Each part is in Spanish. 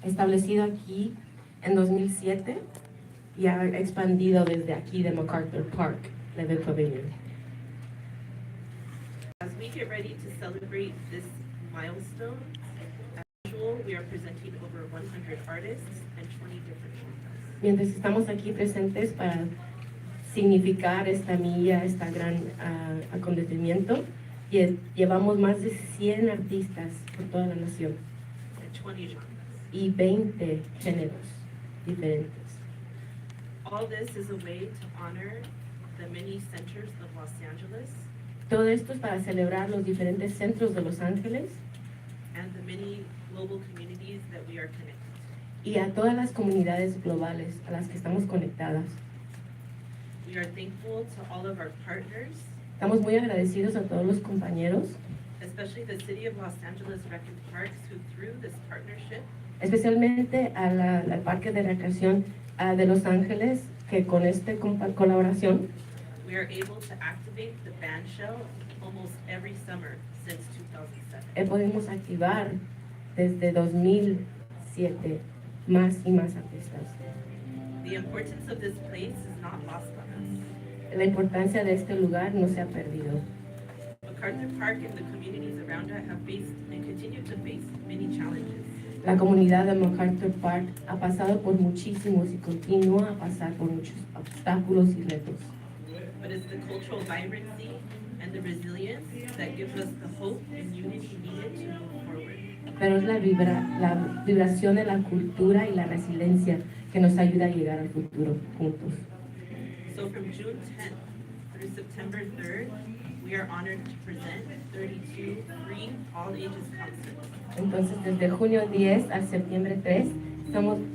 establecido aquí en 2007 y ha expandido desde aquí de MacArtur Park, Levitt Pavilion. As we get ready to celebrate this milestone, as usual, we are presenting over 100 artists and 20 different genres. Mientras estamos aquí presentes para significar esta milla, este gran acontecimiento, llevamos más de 100 artistas por toda la nación And 20 genres. y 20 géneros diferentes. All this is a way to honor the many centers of Los Angeles Todo esto es para celebrar los diferentes centros de Los Ángeles and the many global communities that we are connected to. y a todas las comunidades globales a las que estamos conectadas. We are thankful to all of our partners, Estamos muy agradecidos a todos los compañeros, especially the City of Los Angeles Rec and Parks, who through this partnership especialmente al Parque de Recreación de Los Ángeles, que con esta colaboración we are able to activate the band shell almost every summer since 2007. Podemos activar desde 2007 más y más artistas. The importance of this place is not lost on us. La importancia de este lugar no se ha perdido. MacArthur Park and the communities around it have faced and continue to face many challenges. La comunidad de MacArtur Park ha pasado por muchísimos y continúa a pasar por muchos obstáculos y retos. But it's the cultural vibrancy and the resilience that gives us the hope and unity needed to move forward. Pero es la vibración de la cultura y la resiliencia que nos ayuda a llegar al futuro juntos. So from June 10th through September 3rd, we are honored to present 32 free all-ages concerts. Entonces, desde junio 10 al septiembre 3,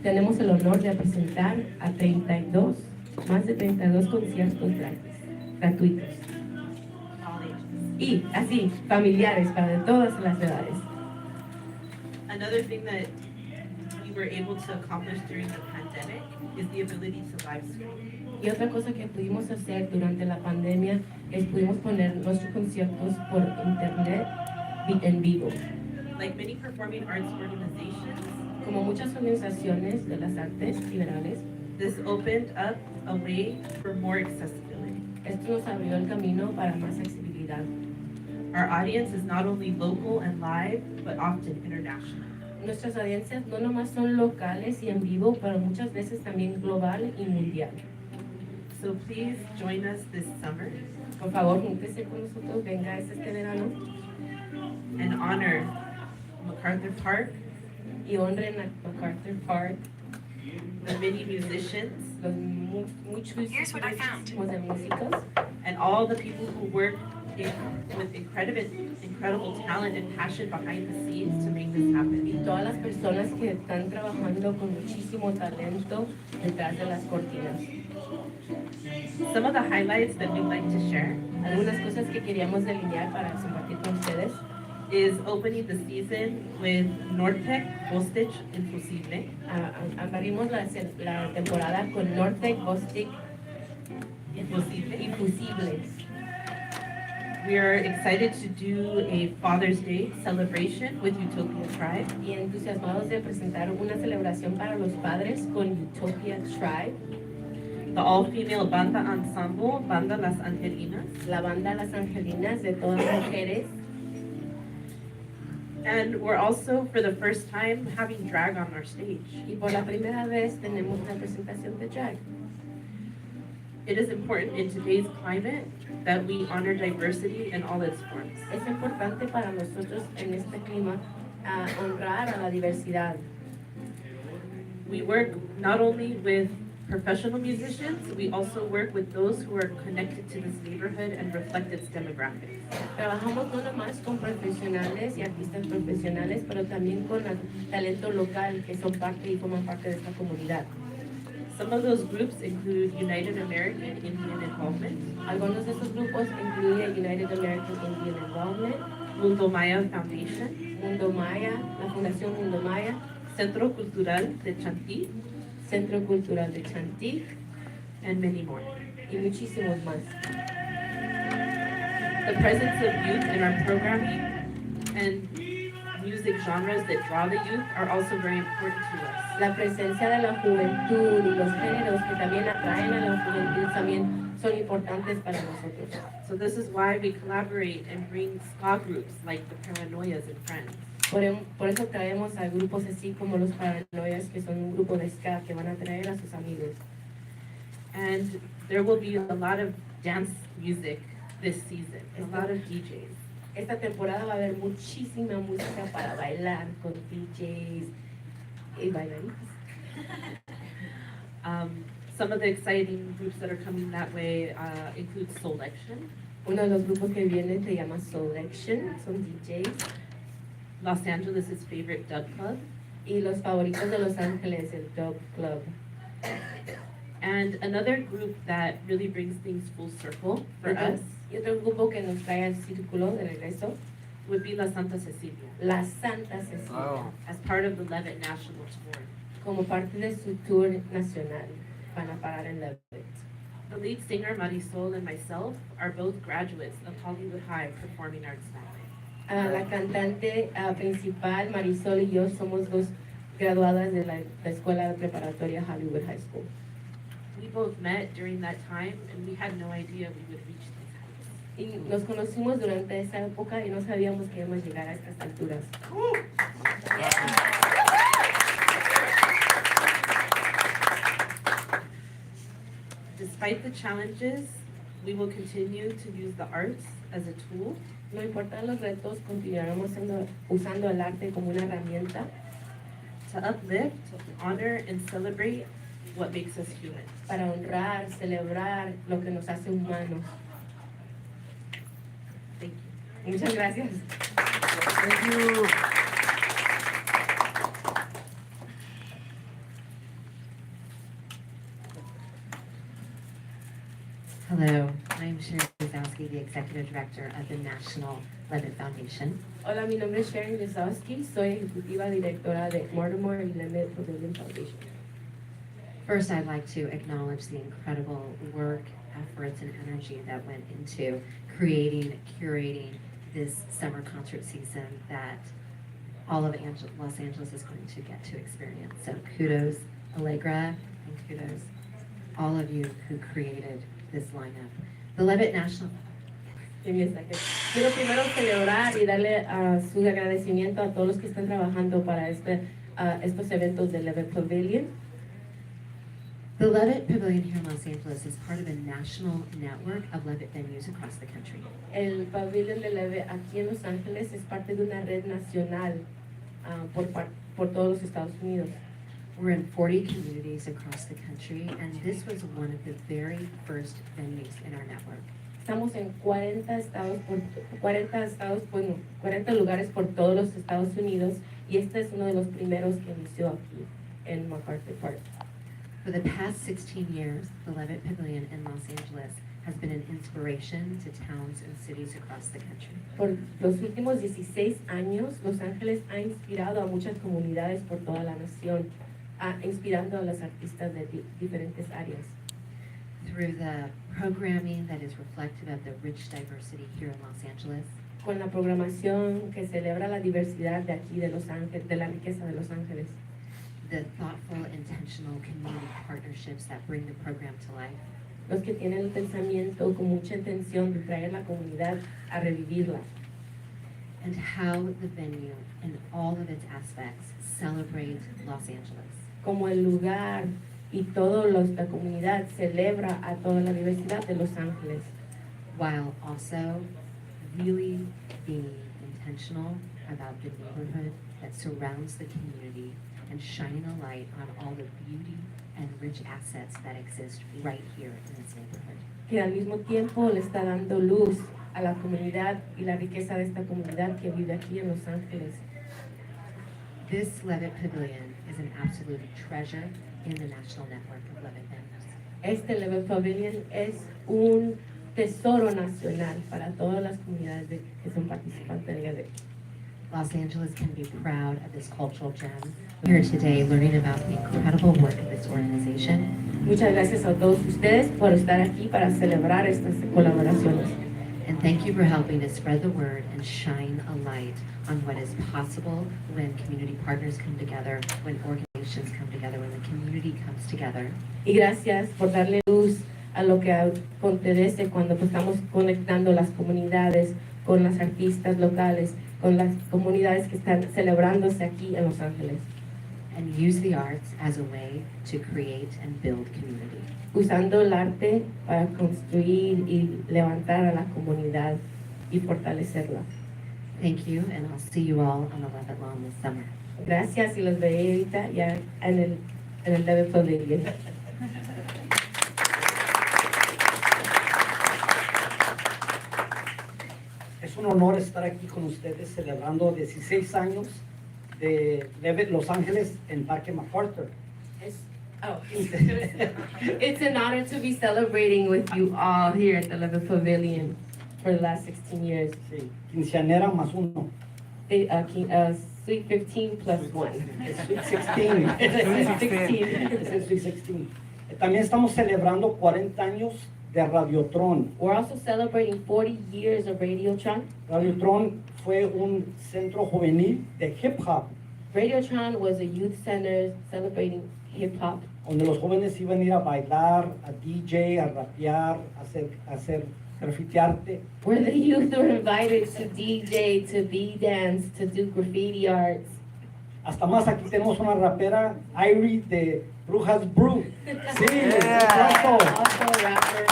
tenemos el honor de presentar a más de 32 conciertos gratuitos. All ages. Y así, familiares para de todas las edades. Another thing that we were able to accomplish during the pandemic is the ability to live stream. Y otra cosa que pudimos hacer durante la pandemia es pudimos poner nuestros conciertos por internet en vivo. Like many performing arts organizations, Como muchas organizaciones de las artes liberales, this opened up a way for more accessibility. esto nos abrió el camino para más accesibilidad. Our audience is not only local and live, but often international. Nuestras audiencias no nomás son locales y en vivo, pero muchas veces también global y mundial. So please join us this summer Por favor, júntese con nosotros, venga este verano and honor MacArthur Park, y honren a MacArtur Park, the many musicians, los muchos Here's what I found. de músicos and all the people who work with incredible talent and passion behind the scenes to make this happen. y todas las personas que están trabajando con muchísimo talento detrás de las cortinas. Some of the highlights that we'd like to share Algunas cosas que queríamos delinear para compartir con ustedes is opening the season with Nortec Bostich Imposible. abrimos la temporada con Nortec Bostic Imposible. Infusibles. We are excited to do a Father's Day celebration with Utopia Tribe. Y entusiasmados de presentar una celebración para los padres con Utopia Tribe, The all-female banda ensemble, Banda Las Angelinas. la banda Las Angelinas de todas las mujeres. And we're also, for the first time, having drag on our stage. Y por la primera vez tenemos una presentación de drag. It is important in today's climate that we honor diversity in all its forms. Es importante para nosotros en este clima honrar a la diversidad. We work not only with professional musicians, we also work with those who are connected to this neighborhood and reflect its demographics. Trabajamos no nomás con profesionales y artistas profesionales, pero también con el talento local que son parte y forman parte de esta comunidad. Some of those groups include United American Indian Involvement, Algunos de estos grupos incluyen United American Indian Involvement, Mundo Maya Foundation, Mundo Maya, la Fundación Mundo Maya, Centro Cultural de Chantí, Centro Cultural de Chantique and many more. y muchísimos más. The presence of youth in our programming and music genres that draw the youth are also very important to us. La presencia de la juventud y los géneros que también atraen a la juventud también son importantes para nosotros. So this is why we collaborate and bring ska groups like the Paranoias and Friends. Por eso traemos a grupos así como los Paranoias, que son un grupo de ska que van a traer a sus amigos. And there will be a lot of dance music this season, a lot of DJs. Esta temporada va a haber muchísima música para bailar con DJs y bailarinas. Some of the exciting groups that are coming that way include Selection. Uno de los grupos que viene se llama Selection, son DJs. Los Angeles' favorite dub club. Y los favoritos de Los Ángeles, el Dub Club. And another group that really brings things full circle for us y otro grupo que nos trae al círculo de regreso would be La Santa Cecilia. La Santa Cecilia. Wow. As part of the Levitt National Tour. Como parte de su tour nacional, van a parar en Levitt. The lead singer Marisol and myself are both graduates of Hollywood High Performing Arts Ballet. La cantante principal, Marisol, y yo somos dos graduadas de la escuela de preparatoria Hollywood High School. We both met during that time and we had no idea we would reach these heights. Y nos conocimos durante esa época y no sabíamos que íbamos a llegar a estas alturas. Despite the challenges, we will continue to use the arts as a tool. No importa los retos, continuaremos usando el arte como una herramienta to uplift, honor, and celebrate what makes us human. Para honrar, celebrar lo que nos hace humanos. Thank you. Muchas gracias. Thank you. Hello, I'm Sharon Guzowski, the Executive Director of the National Levitt Foundation. Hola, mi nombre es Sharon Guzowski, soy ejecutiva directora de Mortimer y Levitt Pavilion Foundation. First, I'd like to acknowledge the incredible work, efforts, and energy that went into creating, curating this summer concert season that all of Los Angeles is going to get to experience. So kudos, Allegra, and kudos all of you who created this lineup. The Levitt National... Quiero primero celebrar y darle su agradecimiento a todos los que están trabajando para estos eventos del Levitt Pavilion. The Levitt Pavilion here in Los Angeles is part of a national network of Levitt venues across the country. El pabellón de Levitt aquí en Los Ángeles es parte de una red nacional por todos los Estados Unidos. We're in 40 communities across the country, and this was one of the very first venues in our network. Estamos en 40 lugares por todos los Estados Unidos, y este es uno de los primeros que inició aquí en MacArtur Park. For the past 16 years, the Levitt Pavilion in Los Angeles has been an inspiration to towns and cities across the country. Por los últimos 16 años, Los Ángeles ha inspirado a muchas comunidades por toda la nación, inspirando a los artistas de diferentes áreas. Through the programming that is reflective of the rich diversity here in Los Angeles, Con la programación que celebra la diversidad de aquí de Los Ángeles, de la riqueza de Los Ángeles. the thoughtful, intentional community partnerships that bring the program to life, Los que tienen el pensamiento con mucha intención de traer la comunidad a revivirla. and how the venue in all of its aspects celebrate Los Angeles. Como el lugar y toda la comunidad celebra a toda la diversidad de Los Ángeles, While also really being intentional about the neighborhood that surrounds the community and shining a light on all the beauty and rich assets that exist right here in this neighborhood. que al mismo tiempo le está dando luz a la comunidad y la riqueza de esta comunidad que vive aquí en Los Ángeles. This Levitt Pavilion is an absolute treasure in the national network of Levitt venues. Este Levitt Pavilion es un tesoro nacional para todas las comunidades que son participantes del Levitt. Los Angeles can be proud of this cultural gem. We're here today learning about the incredible work of this organization Muchas gracias a todos ustedes por estar aquí para celebrar estas colaboraciones. and Thank you for helping to spread the word and shine a light on what is possible when community partners come together, when organizations come together, when the community comes together. Y gracias por darle luz a lo que acontece cuando estamos conectando las comunidades con las artistas locales, con las comunidades que están celebrándose aquí en Los Ángeles. And use the arts as a way to create and build community. Usando el arte para construir y levantar a la comunidad y fortalecerla. Thank you, and I'll see you all on the Levitt Lawn this summer. Gracias y los veré ahorita ya en el Levitt Pavilion. Es un honor estar aquí con ustedes celebrando 16 años de Levitt Los Ángeles en Parque MacArthur. It's an honor to be celebrating with you all here at the Levitt Pavilion for the last 16 years. Sí, quinceañera más uno. Sweet 15 plus 1. Sweet 16. Es el Sweet 16. También estamos celebrando 40 años de Radiotron. We're also celebrating 40 years of Radiotron. Radiotron fue un centro juvenil de hip hop, Radiotron was a youth center celebrating hip hop, donde los jóvenes iban a ir a bailar, a DJ, a rapear, a hacer graffiti arte. where the youth were invited to DJ, to dance, to do graffiti arts. Hasta más, aquí tenemos una rapera, Aire de Brujas Brew. Sí, Also exacto. a rapper.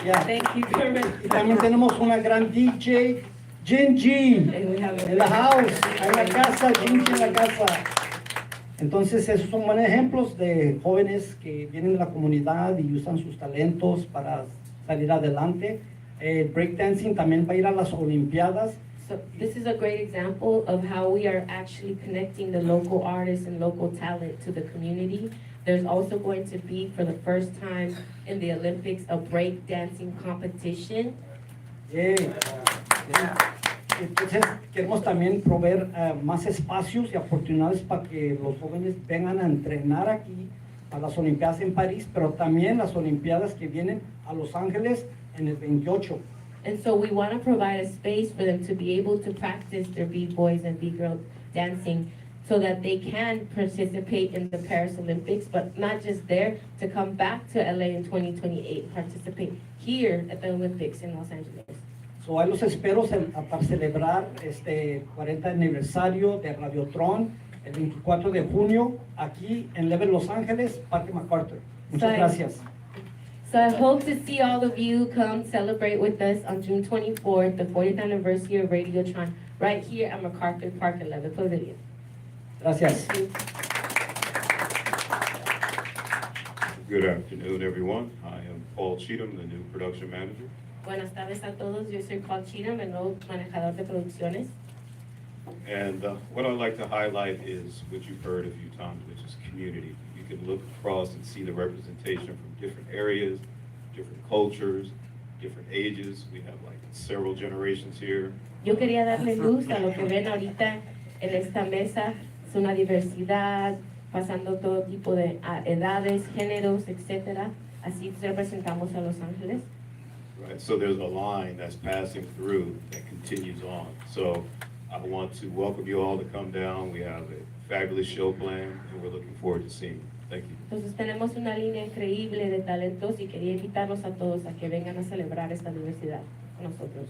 Yeah. Thank you, Kermit. Y también tenemos una gran DJ, Cingee, And we have en la house, en la casa, Cingee en la casa. Entonces, esos son buenos ejemplos de jóvenes que vienen de la comunidad y usan sus talentos para salir adelante. El breakdancing también va a ir a las Olimpiadas. So this is a great example of how we are actually connecting the local artists and local talent to the community. There's also going to be, for the first time in the Olympics, a break dancing competition. Entonces, queremos también proveer más espacios y oportunidades para que los jóvenes vengan a entrenar aquí a las Olimpiadas en París, pero también las Olimpiadas que vienen a Los Ángeles en el 28. And so we want to provide a space for them to be able to practice their B-boys and B-girl dancing so that they can participate in the Paris Olympics, but not just there, to come back to LA in 2028, participate here at the Olympics in Los Angeles. So, ahí los espero para celebrar este 40 aniversario de Radiotron el 24 de junio aquí en Levitt, Los Ángeles, Parque MacArthur. Muchas Bye. gracias. So I hope to see all of you come celebrate with us on June 24th, the 40th anniversary of Radiotron, right here at MacArtur Park at Levitt Pavilion. Gracias. Good afternoon, everyone. I am Paul Cheatham, the new production manager. Buenas tardes a todos, yo soy Paul Cheatham, el nuevo manejador de producciones. And what I'd like to highlight is what you've heard a few times, which is community. You can look across and see the representation from different areas, different cultures, different ages. We have like several generations here. Yo quería darle luz a lo que ven ahorita en esta mesa, es una diversidad, pasando todo tipo de edades, géneros, etcétera. Así representamos a Los Ángeles. Right, so there's a line that's passing through that continues on. So I want to welcome you all to come down. We have a fabulous show planned, and we're looking forward to seeing you. Thank you. Entonces tenemos una línea increíble de talentos y quería invitarlos a todos a que vengan a celebrar esta diversidad con nosotros.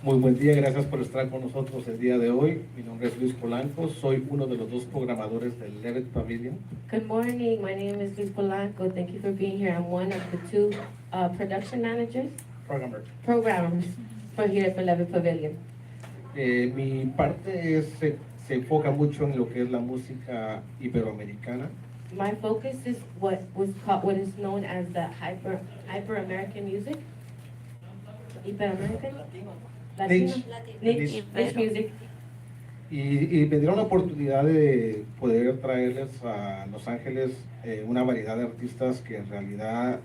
Muy buen día, gracias por estar con nosotros el día de hoy. Mi nombre es Luis Polanco, soy uno de los dos programadores del Levitt Pavilion. Good morning, my name is Luis Polanco. Thank you for being here. I'm one of the two production managers, programmers for here at the Levitt Pavilion. Mi parte se enfoca mucho en lo que es la música iberoamericana. My focus is what is known as the hyper American music. Hyper-American? Latino? Niche music. Y me dieron la oportunidad de poder traerles a Los Ángeles una variedad de artistas que en realidad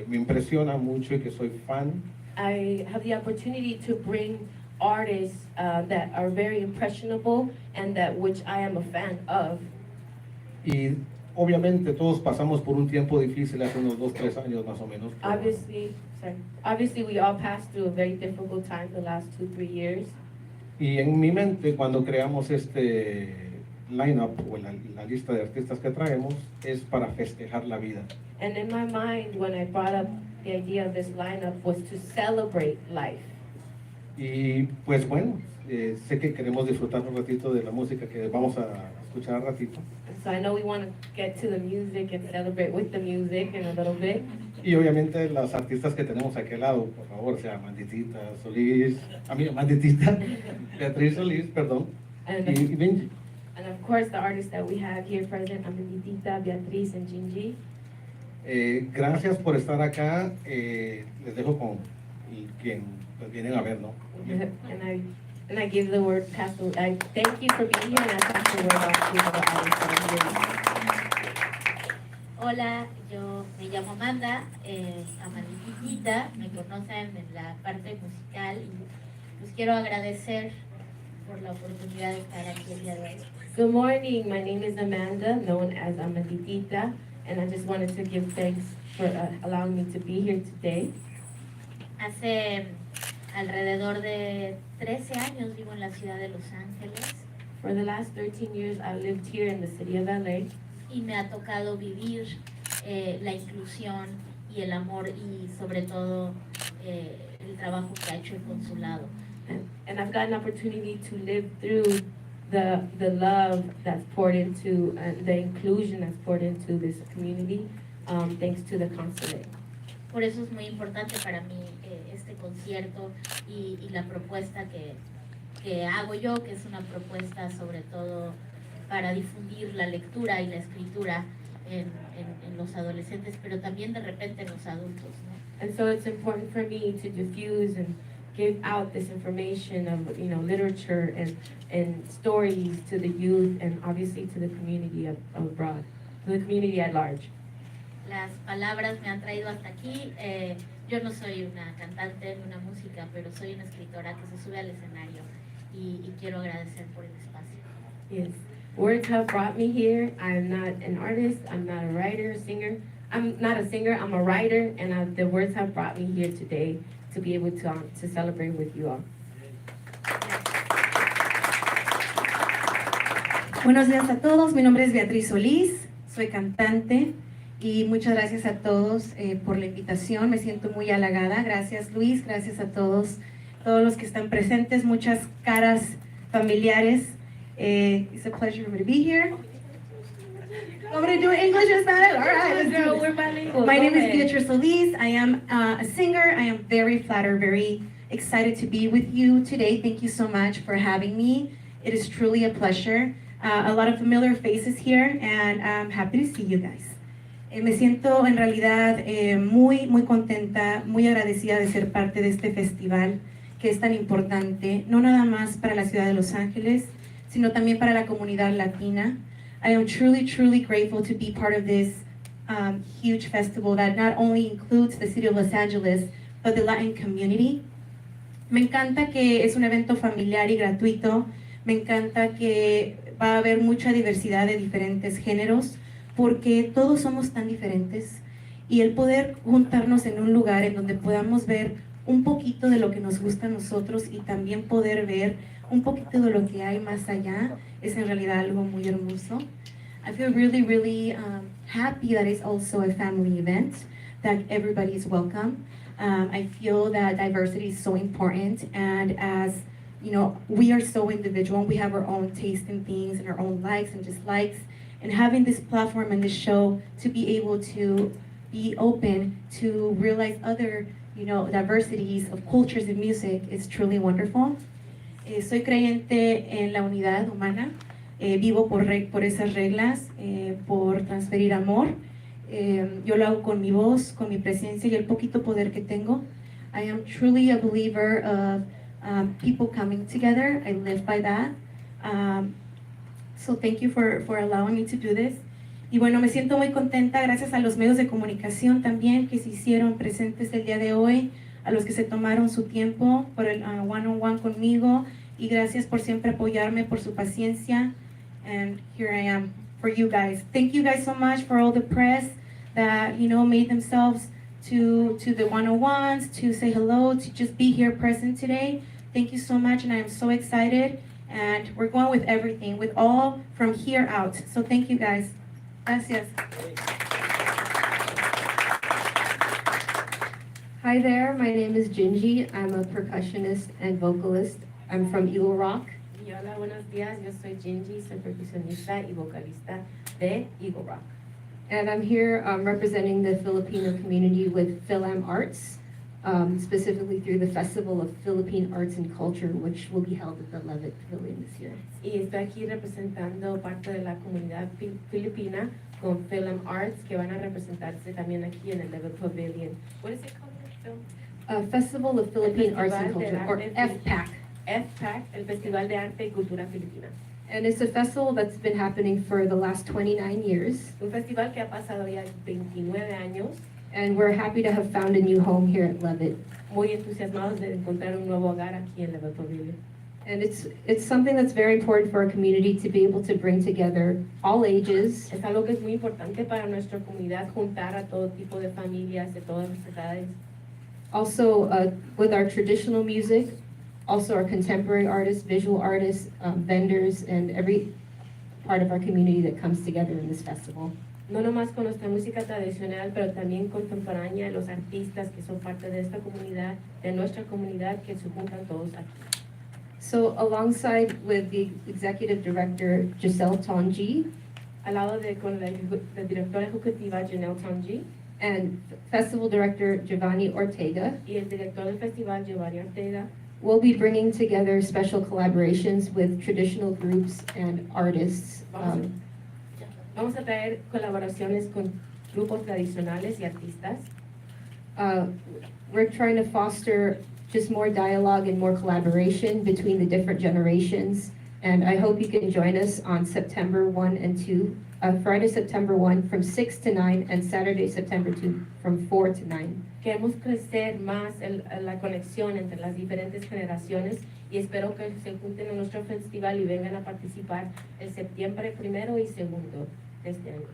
me impresiona mucho y que soy fan. I have the opportunity to bring artists that are very impressionable and that which I am a fan of. Y obviamente todos pasamos por un tiempo difícil hace unos 2, 3 años más o menos. Obviously, we all passed through a very difficult time the last 2-3 years. Y en mi mente, cuando creamos este line-up o la lista de artistas que traemos, es para festejar la vida. And in my mind, when I brought up the idea of this lineup, was to celebrate life. Y pues bueno, sé que queremos disfrutar un ratito de la música que vamos a escuchar al ratito. So I know we want to get to the music and celebrate with the music in a little bit. Y obviamente las artistas que tenemos aquí al lado, por favor, sea Amanditita, Solis, Amanditita, Beatriz Solis, perdón, y Benji. And of course, the artists that we have here present, Amanditita, Beatriz, and Cingee. Gracias por estar acá. Les dejo con quien pues, vienen a ver, ¿no? And I give the word, I thank you for being here, and I pass the word on to the artists that are here. Hola, yo me llamo Amanda, Amanditita, me conocen en la parte musical y les quiero agradecer por la oportunidad de estar aquí el día de hoy. Good morning, my name is Amanda, known as Amanditita, and I just wanted to give thanks for allowing me to be here today. Hace alrededor de 13 años vivo en la ciudad de Los Ángeles. For the last 13 years, I've lived here in the city of LA. Y me ha tocado vivir la inclusión y el amor y sobre todo el trabajo que ha hecho el consulado. And I've got an opportunity to live through the love that's poured into and the inclusion that's poured into this community, thanks to the consulate. Por eso es muy importante para mí este concierto y la propuesta que hago yo, que es una propuesta sobre todo para difundir la lectura y la escritura en los adolescentes, pero también de repente en los adultos, ¿no? And so it's important for me to diffuse and give out this information of, you know, literature and stories to the youth and obviously to the community abroad, to the community at large. Las palabras me han traído hasta aquí. Yo no soy una cantante ni una música, pero soy una escritora que se sube al escenario y quiero agradecer por el espacio. Yes. Words have brought me here. I'm not an artist, I'm not a writer, singer. I'm not a singer, I'm a writer, and the words have brought me here today to be able to celebrate with you all. Buenos días a todos, mi nombre es Beatriz Solis, soy cantante y muchas gracias a todos por la invitación, me siento muy halagada, gracias Luis, gracias a todos los que están presentes, muchas caras familiares. It's a pleasure to be here. I'm going to do English instead? All right, let's do We're this. bilingual. My name Go is ahead. Beatriz Solis. I am a singer. I am very flattered, very excited to be with you today. Thank you so much for having me. It is truly a pleasure. A lot of familiar faces here, and I'm happy to see you guys. Me siento en realidad muy contenta, muy agradecida de ser parte de este festival que es tan importante, no nada más para la ciudad de Los Ángeles, sino también para la comunidad latina. I am truly grateful to be part of this huge festival that not only includes the city of Los Angeles, but the Latin community. Me encanta que es un evento familiar y gratuito. Me encanta que va a haber mucha diversidad de diferentes géneros, porque todos somos tan diferentes. Y el poder juntarnos en un lugar en donde podamos ver un poquito de lo que nos gusta a nosotros y también poder ver un poquito de lo que hay más allá es en realidad algo muy hermoso. I feel really happy that it's also a family event, that everybody is welcome. I feel that diversity is so important, and as you know, we are so individual. We have our own taste in things and our own likes and dislikes, and having this platform and this show to be able to be open to realize other, you know, diversities of cultures and music is truly wonderful. Soy creyente en la unidad humana, vivo por esas reglas, por transferir amor. Yo lo hago con mi voz, con mi presencia y el poquito poder que tengo. I am truly a believer of people coming together. I live by that. So thank you for allowing me to do this. Y bueno, me siento muy contenta gracias a los medios de comunicación también que se hicieron presentes el día de hoy, a los que se tomaron su tiempo por el one-on-one conmigo, y gracias por siempre apoyarme, por su paciencia. And here I am for you guys. Thank you guys so much for all the press that, you know, made themselves to the 101s, to say hello, to just be here present today. Thank you so much, and I am so excited. And we're going with everything, with all from here out. So thank you guys. Gracias. Hi there, my name is Cingee. I'm a percussionist and vocalist. I'm from Eagle Rock. Y hola, buenos días. Yo soy Cingee, soy percusionista y vocalista de Eagle Rock. And I'm here representing the Filipino community with Philam Arts, specifically through the Festival of Philippine Arts and Culture, which will be held at the Levitt Pavilion this year. Y estoy aquí representando parte de la comunidad filipina con Philam Arts, que van a representarse también aquí en el Levitt Pavilion. What is it called? Festival of Philippine Arts and Festival de Culture, or Arte FPAC. FPAC, el Festival de Arte y Cultura Filipina. And it's a festival that's been happening for the last 29 years. Un festival que ha pasado ya 29 años. And we're happy to have found a new home here at Levitt. Muy entusiasmados de encontrar un nuevo hogar aquí en Levitt Pavilion. And it's something that's very important for our community to be able to bring together all ages, Es algo que es muy importante para nuestra comunidad, juntar a todo tipo de familias, de todas las edades. also with our traditional music, also our contemporary artists, visual artists, vendors, and every part of our community that comes together in this festival. No nomás con nuestra música tradicional, pero también contemporánea, los artistas que son parte de esta comunidad, de nuestra comunidad, que se juntan todos aquí. So alongside with the executive director, Giselle Tonji, Al lado de con la directora ejecutiva Janelle Tonji and festival director Giovanni Ortega, y el director del festival Giovanni Ortega, we'll be bringing together special collaborations with traditional groups and artists. Vamos a traer colaboraciones con grupos tradicionales y artistas. We're trying to foster just more dialogue and more collaboration between the different generations. And I hope you can join us on September 1 and 2, Friday, September 1 from 6 to 9, and Saturday, September 2 from 4 to 9. Queremos crecer más la conexión entre las diferentes generaciones y espero que se junten en nuestro festival y vengan a participar el septiembre 1 y 2 de este año.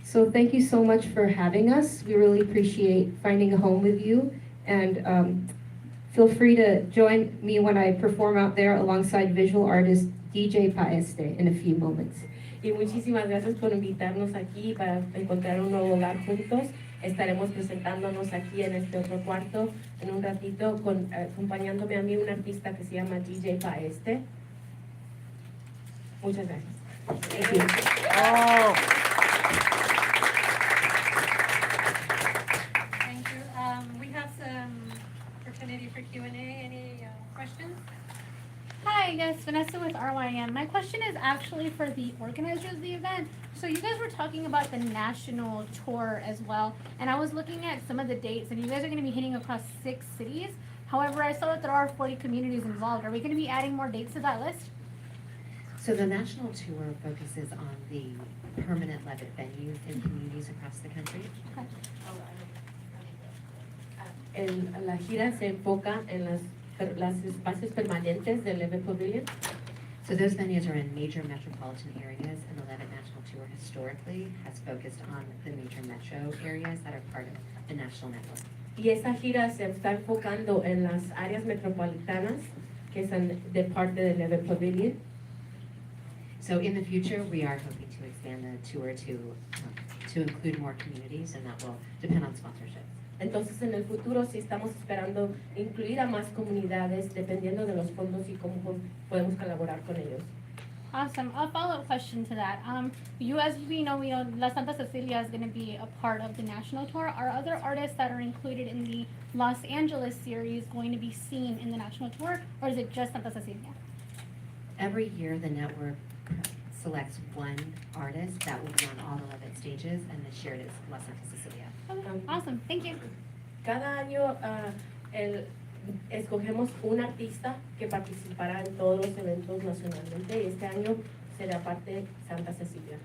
So thank you so much for having us. We really appreciate finding a home with you. And feel free to join me when I perform out there alongside visual artist DJ Paeste in a few moments. Y muchísimas gracias por invitarnos aquí para encontrar un nuevo hogar juntos. Estaremos presentándonos aquí en este otro cuarto en un ratito, acompañándome a mí un artista que se llama DJ Paeste. Muchas gracias. Thank you. Thank you. We have some opportunity for Q&A. Any questions? Hi, yes, Vanessa with RYM. My question is actually for the organizers of the event. So you guys were talking about the national tour as well, and I was looking at some of the dates, and you guys are going to be hitting across 6 cities. However, I saw that there are 40 communities involved. Are we going to be adding more dates to that list? So the national tour focuses on the permanent Levitt venues in communities across the country. La gira se enfoca en las espacios permanentes del Levitt Pavilion. So those venues are in major metropolitan areas, and the Levitt National Tour historically has focused on the major metro areas that are part of the national network. Y esa gira se está enfocando en las áreas metropolitanas que son de parte del Levitt Pavilion. So in the future, we are hoping to expand the tour to include more communities, and that will depend on sponsorship. Entonces, en el futuro sí estamos esperando incluir a más comunidades dependiendo de los fondos y cómo podemos colaborar con ellos. Awesome. A follow-up question to that. You, as we know, La Santa Cecilia is going to be a part of the national tour. Are other artists that are included in the Los Angeles series going to be seen in the national tour, or is it just Santa Cecilia? Every year, the network selects one artist that will be on all the Levitt stages, and this year it is La Santa Cecilia. Okay. Awesome. Thank you. Cada año escogemos un artista que participará en todos los eventos nacionalmente y este año será parte Santa Cecilia.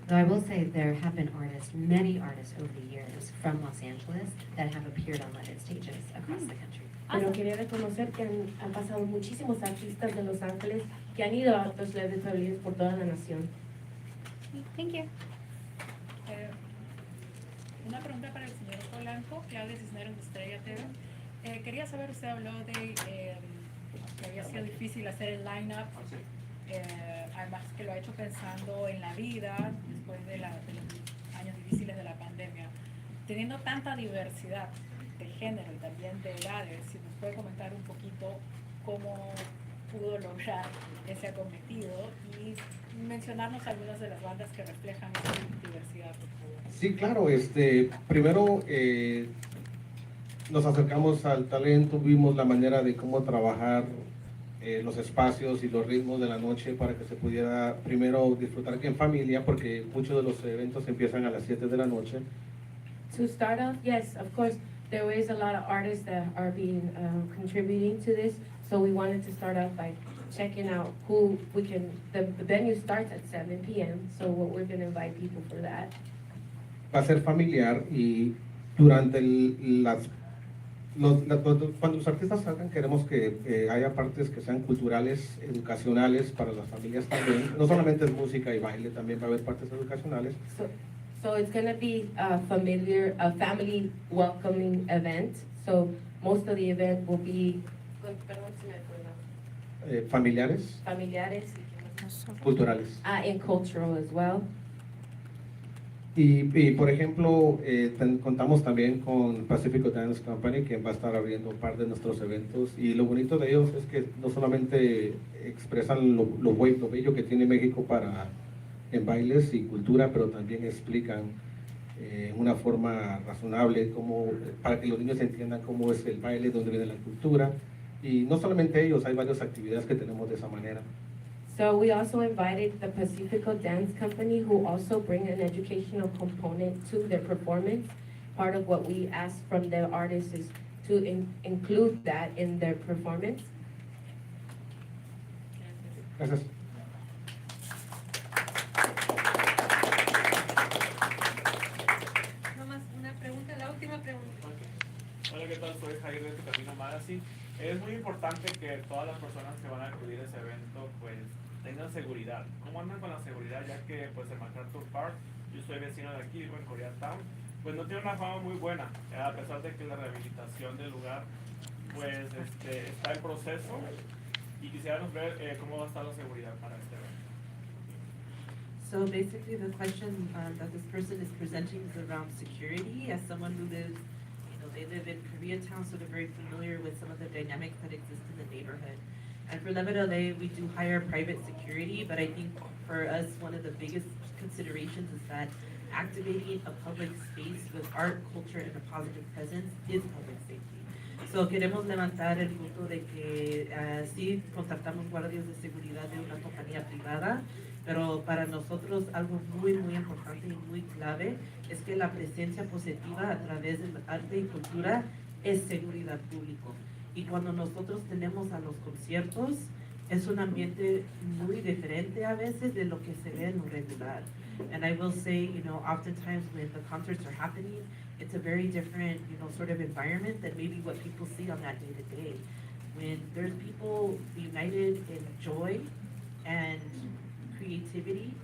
Though I will say there have been artists, many artists over the years from Los Angeles that have appeared on Levitt stages across the country. Pero quería reconocer que han pasado muchísimos artistas de Los Ángeles que han ido a los Levitt Pavilions por toda la nación. Thank you. Una pregunta para el señor Polanco, Claudia Cisneros de Estrella TV. Quería saber, usted habló de que había sido difícil hacer el line-up, además que lo ha hecho pensando en la vida después de los años difíciles de la pandemia. Teniendo tanta diversidad de género y también de edades, si nos puede comentar un poquito cómo pudo lograr ese acometido y mencionarnos algunas de las bandas que reflejan esa diversidad, por favor. Sí, claro. Primero nos acercamos al talento, vimos la manera de cómo trabajar los espacios y los ritmos de la noche para que se pudiera primero disfrutar en familia, porque muchos de los eventos empiezan a las 7 de la noche. To start off, yes, of course, there is a lot of artists that are being contributing to this. So we wanted to start off by checking out who we can. The venue starts at 7 p.m. So we're going to invite people for that. Va a ser familiar y durante cuando los artistas salgan queremos que haya partes que sean culturales, educacionales para las familias también. No solamente es música y baile, también va a haber partes educacionales. So it's going to be a family welcoming event. So most of the event will be Familiares, familiares culturales. and cultural as well. Y por ejemplo, contamos también con Pacific Dance Company, que va a estar abriendo un par de nuestros eventos. Y lo bonito de ellos es que no solamente expresan lo bello que tiene México en bailes y cultura, pero también explican una forma razonable para que los niños entiendan cómo es el baile, dónde viene la cultura. Y no solamente ellos, hay varias actividades que tenemos de esa manera. So we also invited the Pacifico Dance Company, who also bring an educational component to their performance. Part of what we ask from the artists is to include that in their performance. Gracias. Nomás una pregunta, la última pregunta. Hola, ¿qué tal? Soy Jair de Tu Camino Magazine. Es muy importante que todas las personas que van a acudir a ese evento pues tengan seguridad. ¿Cómo andan con la seguridad? Ya que pues el MacArtur Park, yo soy vecino de aquí, vivo en Koreatown, pues no tiene una fama muy buena, a pesar de que la rehabilitación del lugar pues está en proceso, y quisiéramos ver cómo va a estar la seguridad para este evento. So basically the question that this person is presenting is around security. As someone who lives, they live in Koreatown, so they're very familiar with some of the dynamics that exist in the neighborhood. And for Levitt LA, we do hire private security, but I think for us, one of the biggest considerations is that activating a public space with art, culture, and a positive presence is public safety. So queremos levantar el punto de que sí contratamos guardias de seguridad de una compañía privada, pero para nosotros algo muy importante y muy clave es que la presencia positiva a través del arte y cultura es seguridad pública. Y cuando nosotros tenemos a los conciertos, es un ambiente muy diferente a veces de lo que se ve en lo regular. And I will say, oftentimes when the concerts are happening, it's a very different, sort of environment than maybe what people see on that day to day. When there's people united in joy and creativity,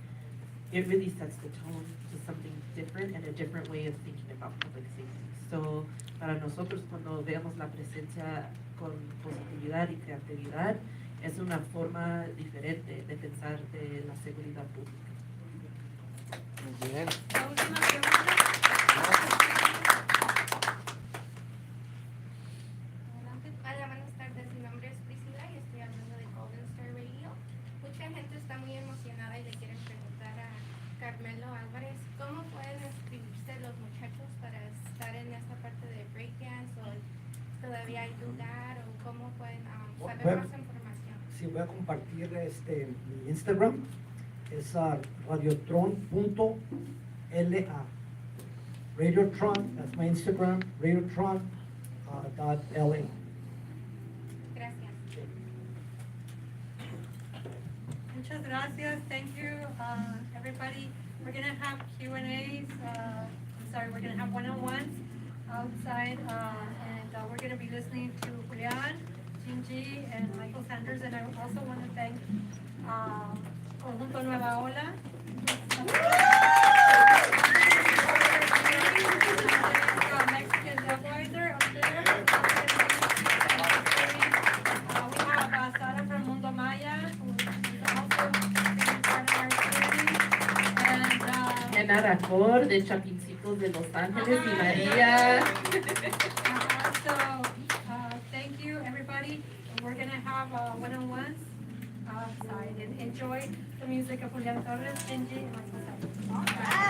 it really sets the tone to something different and a different way of thinking about public safety. So, para nosotros cuando veamos la presencia con positividad y creatividad, es una forma diferente de pensar de la seguridad pública. Muy bien. La última pregunta. Hola, buenas tardes. Mi nombre es Priscila y estoy hablando de Golden Star Radio. Mucha gente está muy emocionada y le quieren preguntar a Carmelo Álvarez cómo pueden inscribirse los muchachos para estar en esta parte de breakdance, o todavía hay lugar, o cómo pueden saber más información. Sí, voy a compartir mi Instagram. Es radiotron.la. Radiotron, that's my Instagram, radiotron.la. Gracias. Muchas gracias. Thank you, everybody. We're going to have Q&As. We're going to have one-on-ones outside, and we're going to be listening to Julian, Cingee, and Michael Sanders. And I also want to thank Conjunto Nueva Ola. Nena Racor de Chapincitos de Los Ángeles y María. Thank you, everybody. We're gonna have one-on-ones outside and enjoy the music of Julian Torres, Cingee, and myself.